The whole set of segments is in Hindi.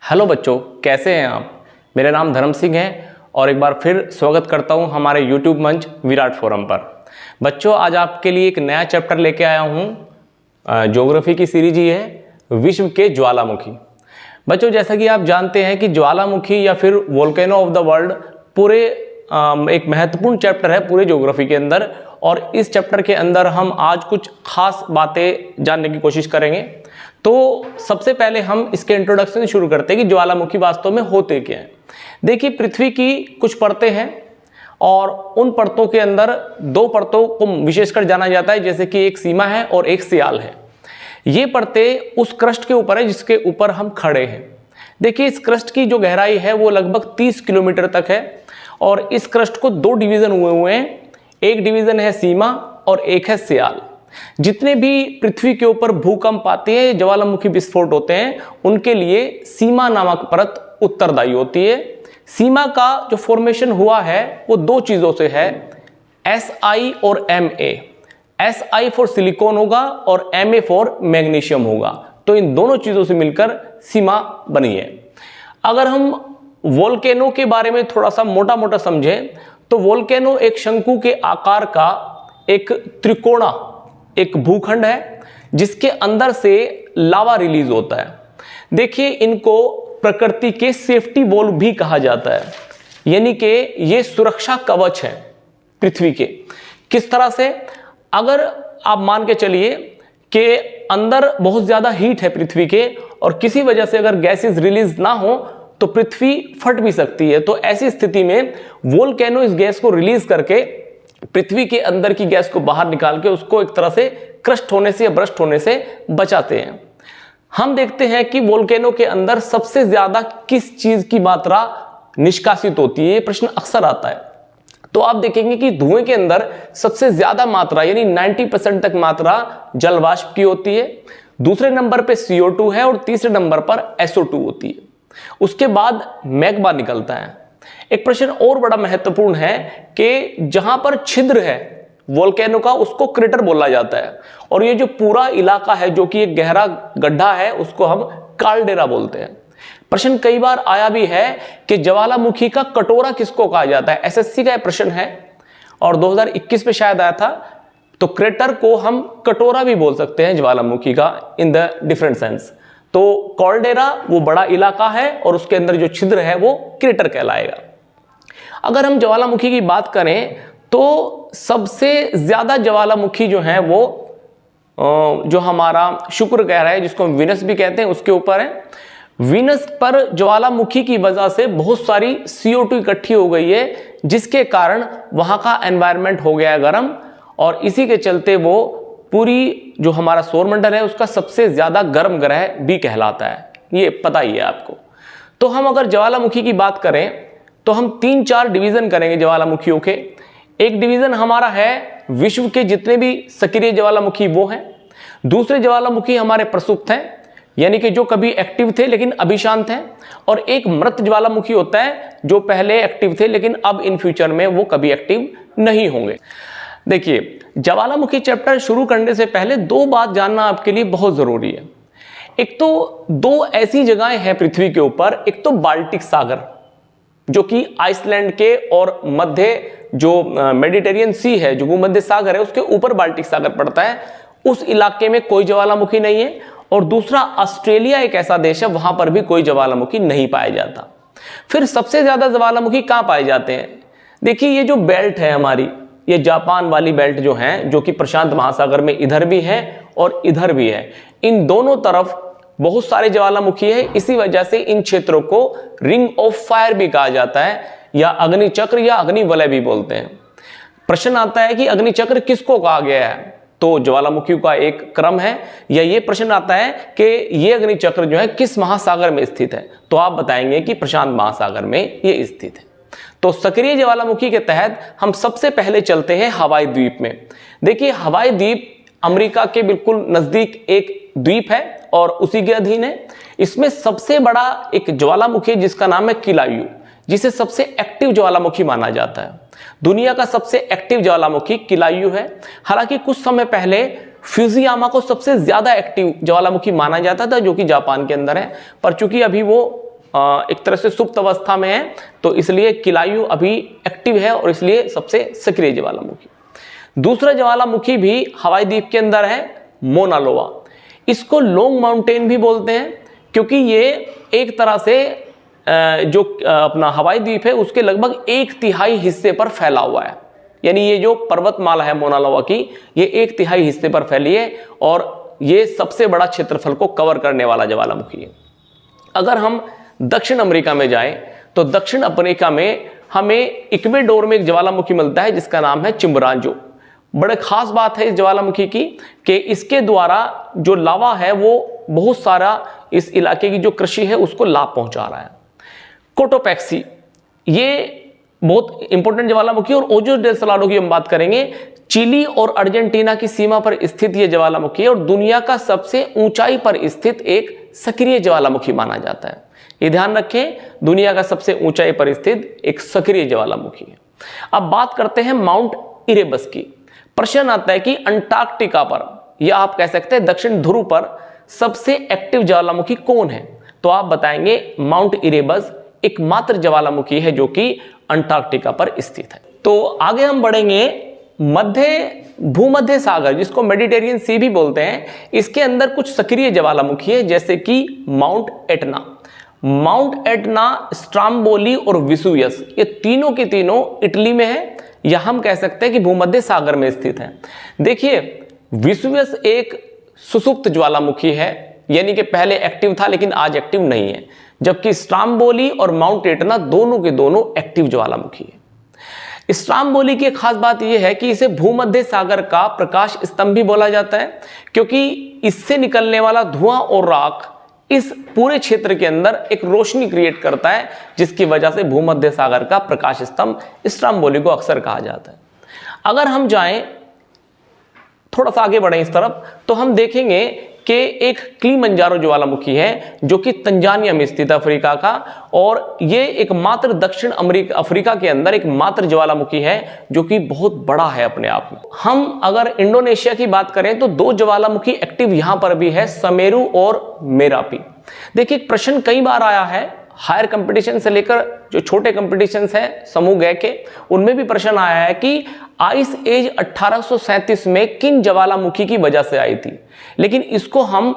हेलो बच्चों, कैसे हैं आप। मेरा नाम धर्म सिंह है और एक बार फिर स्वागत करता हूं हमारे YouTube मंच विराट फोरम पर। बच्चों, आज आपके लिए एक नया चैप्टर लेके आया हूं। ज्योग्राफी की सीरीज ही है विश्व के ज्वालामुखी। बच्चों, जैसा कि आप जानते हैं कि ज्वालामुखी या फिर वोल्केनो ऑफ द वर्ल्ड पूरे एक महत्वपूर्ण चैप्टर है पूरे ज्योग्राफी के अंदर, और इस चैप्टर के अंदर हम आज कुछ खास बातें जानने की कोशिश करेंगे। तो सबसे पहले हम इसके इंट्रोडक्शन से शुरू करते हैं कि ज्वालामुखी वास्तव में होते क्या हैं। देखिए, पृथ्वी की कुछ परतें हैं और उन परतों के अंदर दो परतों को विशेषकर जाना जाता है, जैसे कि एक सीमा है और एक सियाल है। ये परतें उस क्रस्ट के ऊपर है जिसके ऊपर हम खड़े हैं। देखिए, इस क्रस्ट की जो गहराई है वो लगभग 30 किलोमीटर तक है और इस क्रस्ट को दो डिवीजन हुए हैं। एक डिवीजन है सीमा और एक है सियाल। जितने भी पृथ्वी के ऊपर भूकंप आते हैं, ज्वालामुखी विस्फोट होते हैं, उनके लिए सीमा नामक परत उत्तरदायी होती है। सीमा का जो फॉर्मेशन हुआ है वो दो चीजों से है, SI और MA। SI फॉर सिलिकॉन होगा और MA फॉर मैग्नीशियम होगा। तो इन दोनों चीजों से मिलकर सीमा बनी है। अगर हम वोल्केनो के बारे में थोड़ा सा मोटा मोटा समझें तो वोल्केनो एक शंकु के आकार का एक त्रिकोणा एक भूखंड है जिसके अंदर से लावा रिलीज होता है। देखिए, इनको प्रकृति के सेफ्टी वॉल्व भी कहा जाता है, यानी कि ये सुरक्षा कवच है पृथ्वी के। किस तरह से? अगर आप मान के चलिए कि अंदर बहुत ज्यादा हीट है पृथ्वी के और किसी वजह से अगर गैसेस रिलीज ना हो तो पृथ्वी फट भी सकती है। तो ऐसी स्थिति में वोल्केनो इस गैस को रिलीज करके पृथ्वी के अंदर की गैस को बाहर निकाल के उसको एक तरह से क्रस्ट होने से या भ्रष्ट होने से बचाते हैं। हम देखते हैं कि वोल्केनो के अंदर सबसे ज्यादा किस चीज की मात्रा निष्कासित होती है, ये प्रश्न अक्सर आता है। तो आप देखेंगे कि धुएं के अंदर सबसे ज्यादा मात्रा यानी 90% तक मात्रा जल वाष्प की होती है। दूसरे नंबर पे CO2 है और तीसरे नंबर पर SO2 होती है। उसके बाद मैग्मा निकलता है। एक प्रश्न और बड़ा महत्वपूर्ण है कि जहां पर छिद्र है वोल्केनो का उसको क्रेटर बोला जाता है, और ये जो पूरा इलाका है जो कि एक गहरा गड्ढा है उसको हम काल्डेरा बोलते हैं। प्रश्न कई बार आया भी है कि ज्वालामुखी का कटोरा किसको कहा जाता है। SSC का प्रश्न है और 2021 में शायद आया था। तो क्रेटर को हम कटोरा भी बोल सकते हैं ज्वालामुखी का, इन द डिफरेंट सेंस। तो कॉल्डेरा वो बड़ा इलाका है और उसके अंदर जो छिद्र है वो क्रेटर कहलाएगा। अगर हम ज्वालामुखी की बात करें तो सबसे ज्यादा ज्वालामुखी जो है वो जो हमारा शुक्र ग्रह है जिसको हम वीनस भी कहते हैं उसके ऊपर है। वीनस पर ज्वालामुखी की वजह से बहुत सारी CO2 इकट्ठी हो गई है, जिसके कारण वहां का एनवायरनमेंट हो गया गर्म, और इसी के चलते वो पूरी जो हमारा सौरमंडल है उसका सबसे ज्यादा गर्म ग्रह भी कहलाता है। ये पता ही है आपको। तो हम अगर ज्वालामुखी की बात करें तो हम 3-4 डिवीजन करेंगे ज्वालामुखियों के। एक डिवीजन हमारा है विश्व के जितने भी सक्रिय ज्वालामुखी वो हैं। दूसरे ज्वालामुखी हमारे प्रसुप्त हैं, यानी कि जो कभी एक्टिव थे लेकिन अभी शांत हैं। और एक मृत ज्वालामुखी होता है जो पहले एक्टिव थे लेकिन अब इन फ्यूचर में वो कभी एक्टिव नहीं होंगे। देखिए, ज्वालामुखी चैप्टर शुरू करने से पहले दो बात जानना आपके लिए बहुत जरूरी है। एक तो दो ऐसी जगहें हैं पृथ्वी के ऊपर, एक तो बाल्टिक सागर जो कि आइसलैंड के और मध्य जो मेडिटेरियन सी है जो भूमध्य सागर है उसके ऊपर बाल्टिक सागर पड़ता है। उस इलाके में कोई ज्वालामुखी नहीं है। और दूसरा, ऑस्ट्रेलिया एक ऐसा देश है वहां पर भी कोई ज्वालामुखी नहीं पाया जाता। फिर सबसे ज्यादा ज्वालामुखी कहां पाए जाते हैं? देखिए, ये जो बेल्ट है हमारी, ये जापान वाली बेल्ट जो है जो कि प्रशांत महासागर में इधर भी है और इधर भी है, इन दोनों तरफ बहुत सारे ज्वालामुखी है। इसी वजह से इन क्षेत्रों को रिंग ऑफ फायर भी कहा जाता है, या अग्नि चक्र या अग्नि वलय भी बोलते हैं। प्रश्न आता है कि अग्नि चक्र किसको कहा गया है? तो ज्वालामुखियों का एक क्रम है, या ये प्रश्न आता है कि ये अग्नि चक्र जो है किस महासागर में स्थित है? तो आप बताएंगे कि प्रशांत महासागर में ये स्थित है। तो सक्रिय ज्वालामुखी के तहत हम सबसे पहले चलते हैं हवाई द्वीप में। देखिए, हवाई द्वीप अमेरिका के बिल्कुल नजदीक एक द्वीप है और उसी के अधीन है। इसमें सबसे बड़ा एक ज्वालामुखी जिसका नाम है किलायू, जिसे सबसे एक्टिव ज्वालामुखी माना जाता है। दुनिया का सबसे एक्टिव ज्वालामुखी किलायू है। हालांकि कुछ समय पहले फ्यूजियामा को सबसे ज्यादा एक्टिव ज्वालामुखी माना जाता था जो कि जापान के अंदर है, पर चूंकि अभी वो एक तरह से सुप्त अवस्था में है, तो इसलिए किलायु अभी एक्टिव है और इसलिए सबसे सक्रिय ज्वालामुखी। दूसरा ज्वालामुखी भी हवाई द्वीप के अंदर है, मोना लोआ। इसको लॉन्ग माउंटेन भी बोलते हैं क्योंकि ये एक तरह से जो अपना हवाई द्वीप है उसके लगभग 1/3 हिस्से पर फैला हुआ है। यानी ये जो पर्वतमाला है मोना लोआ की, ये 1/3 हिस्से पर फैली है और ये सबसे बड़ा क्षेत्रफल को कवर करने वाला ज्वालामुखी है। अगर हम दक्षिण अमेरिका में जाएं तो दक्षिण अमेरिका में हमें इक्वेडोर में एक ज्वालामुखी मिलता है जिसका नाम है चिम्बरांजो। बड़े खास बात है इस ज्वालामुखी की कि इसके द्वारा जो लावा है वो बहुत सारा इस इलाके की जो कृषि है उसको लाभ पहुंचा रहा है। कोटोपैक्सी, ये बहुत इंपॉर्टेंट ज्वालामुखी, और ओजो डेल सालारो की हम बात करेंगे। चिली और अर्जेंटीना की सीमा पर स्थित यह ज्वालामुखी है और दुनिया का सबसे ऊंचाई पर स्थित एक सक्रिय ज्वालामुखी माना जाता है। ये ध्यान रखें, दुनिया का सबसे ऊंचाई पर स्थित एक सक्रिय ज्वालामुखी है। अब बात करते हैं माउंट इरेबस की। प्रश्न आता है कि अंटार्कटिका पर, या आप कह सकते हैं दक्षिण ध्रुव पर, सबसे एक्टिव ज्वालामुखी कौन है? तो आप बताएंगे माउंट इरेबस एकमात्र ज्वालामुखी है जो कि अंटार्कटिका पर स्थित है। तो आगे हम बढ़ेंगे, भूमध्य सागर जिसको मेडिटेरियन सी भी बोलते हैं, इसके अंदर कुछ सक्रिय ज्वालामुखी है जैसे कि mount Etna. Mount Etna, Stromboli और विसुवियस, ये तीनों के तीनों इटली में है, या हम कह सकते हैं कि भूमध्य सागर में स्थित है। देखिए, विसुवियस एक सुसुप्त ज्वालामुखी है, यानी कि पहले एक्टिव था लेकिन आज एक्टिव नहीं है, जबकि स्ट्राम्बोली और माउंट एटना दोनों के दोनों एक्टिव ज्वालामुखी है। स्ट्राम्बोली की खास बात यह है कि इसे भूमध्य सागर का प्रकाश स्तंभ भी बोला जाता है क्योंकि इससे निकलने वाला धुआं और राख इस पूरे क्षेत्र के अंदर एक रोशनी क्रिएट करता है, जिसकी वजह से भूमध्य सागर का प्रकाश स्तंभ स्ट्राम्बोली को अक्सर कहा जाता है। अगर हम जाएं थोड़ा सा आगे बढ़ें इस तरफ, तो हम देखेंगे कि एक किलिमंजारो ज्वालामुखी है जो कि तंजानिया में स्थित है, अफ्रीका का, और ये एकमात्र दक्षिण अफ्रीका के अंदर एक मात्र ज्वालामुखी है जो कि बहुत बड़ा है अपने आप में। हम अगर इंडोनेशिया की बात करें तो 2 ज्वालामुखी एक्टिव यहां पर भी है, समेरु और मेरापी। देखिए, प्रश्न कई बार आया है, हायर कंपटीशन से लेकर जो छोटे कंपटीशन है समूह ग के, उनमें भी प्रश्न आया है कि आइस एज 1837 में किन ज्वालामुखी की वजह से आई थी, लेकिन इसको हम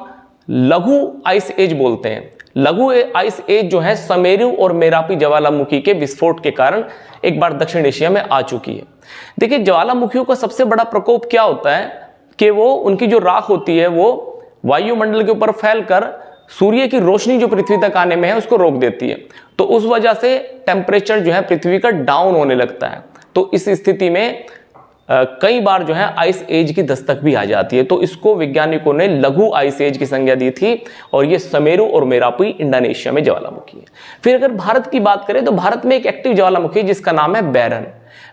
लघु आइस एज बोलते हैं। लघु आइस एज जो है समेरु और मेरापी ज्वालामुखी के विस्फोट के कारण एक बार दक्षिण एशिया में आ चुकी है। देखिए, ज्वालामुखियों का सबसे बड़ा प्रकोप क्या होता है कि वो उनकी जो राख होती है वो वायुमंडल के ऊपर फैलकर सूर्य की रोशनी जो पृथ्वी तक आने में है उसको रोक देती है, तो उस वजह से टेम्परेचर जो है पृथ्वी का डाउन होने लगता है। तो इस स्थिति में कई बार जो है आइस एज की दस्तक भी आ जाती है, तो इसको वैज्ञानिकों ने लघु आइस एज की संज्ञा दी थी, और ये समेरु और मेरापी इंडोनेशिया में ज्वालामुखी है। फिर अगर भारत की बात करें तो भारत में एक एक्टिव ज्वालामुखी जिसका नाम है बैरन।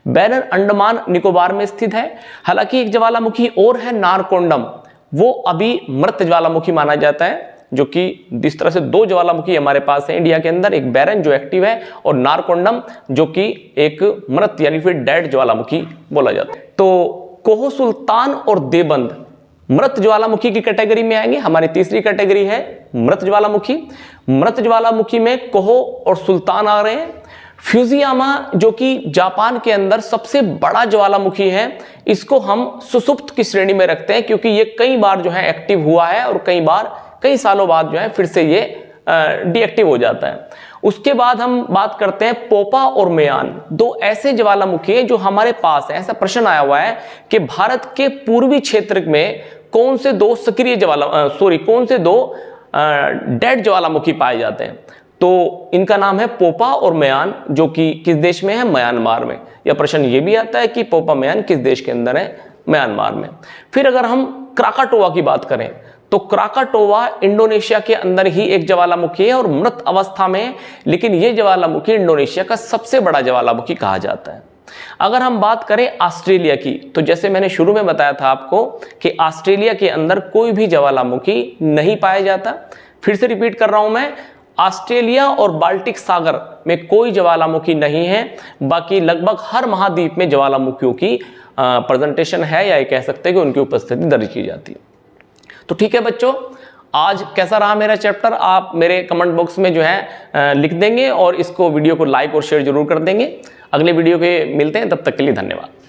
बैरन अंडमान निकोबार में स्थित है। हालांकि एक ज्वालामुखी और है नारकोंडम, वो अभी मृत ज्वालामुखी माना जाता है, जो कि जिस तरह से 2 ज्वालामुखी हमारे पास है इंडिया के अंदर, एक बैरन जो एक्टिव है और नारकोंडम जो कि एक मृत यानी फिर डेड ज्वालामुखी बोला जाता है। तो कोहो सुल्तान और देवबंद मृत ज्वालामुखी की कैटेगरी में आएंगे। हमारी तीसरी कैटेगरी है मृत ज्वालामुखी। मृत ज्वालामुखी में कोहो और सुल्तान आ रहे हैं। फ्यूजियामा जो कि जापान के अंदर सबसे बड़ा ज्वालामुखी है, इसको हम सुसुप्त की श्रेणी में रखते हैं क्योंकि ये कई बार जो है एक्टिव हुआ है और कई सालों बाद जो है फिर से ये डीएक्टिव हो जाता है। उसके बाद हम बात करते हैं पोपा और मेयान, 2 ऐसे ज्वालामुखी हैं जो हमारे पास है। ऐसा प्रश्न आया हुआ है कि भारत के पूर्वी क्षेत्र में कौन से 2 डेड ज्वालामुखी पाए जाते हैं। तो इनका नाम है पोपा और मेयान, जो कि किस देश में है? म्यांमार में। या प्रश्न ये भी आता है कि पोपा मेयान किस देश के अंदर है? म्यांमार में। फिर अगर हम क्राकाटोआ की बात करें तो क्राकाटोआ इंडोनेशिया के अंदर ही एक ज्वालामुखी है और मृत अवस्था में है, लेकिन यह ज्वालामुखी इंडोनेशिया का सबसे बड़ा ज्वालामुखी कहा जाता है। अगर हम बात करें ऑस्ट्रेलिया की, तो जैसे मैंने शुरू में बताया था आपको कि ऑस्ट्रेलिया के अंदर कोई भी ज्वालामुखी नहीं पाया जाता। फिर से रिपीट कर रहा हूं मैं, ऑस्ट्रेलिया और बाल्टिक सागर में कोई ज्वालामुखी नहीं है। बाकी लगभग हर महाद्वीप में ज्वालामुखियों की प्रेजेंटेशन है, या कह सकते हैं कि उनकी उपस्थिति दर्ज की जाती है। तो ठीक है बच्चों, आज कैसा रहा मेरा चैप्टर आप मेरे कमेंट बॉक्स में जो है लिख देंगे और इसको वीडियो को लाइक और शेयर जरूर कर देंगे। अगले वीडियो के मिलते हैं, तब तक के लिए धन्यवाद।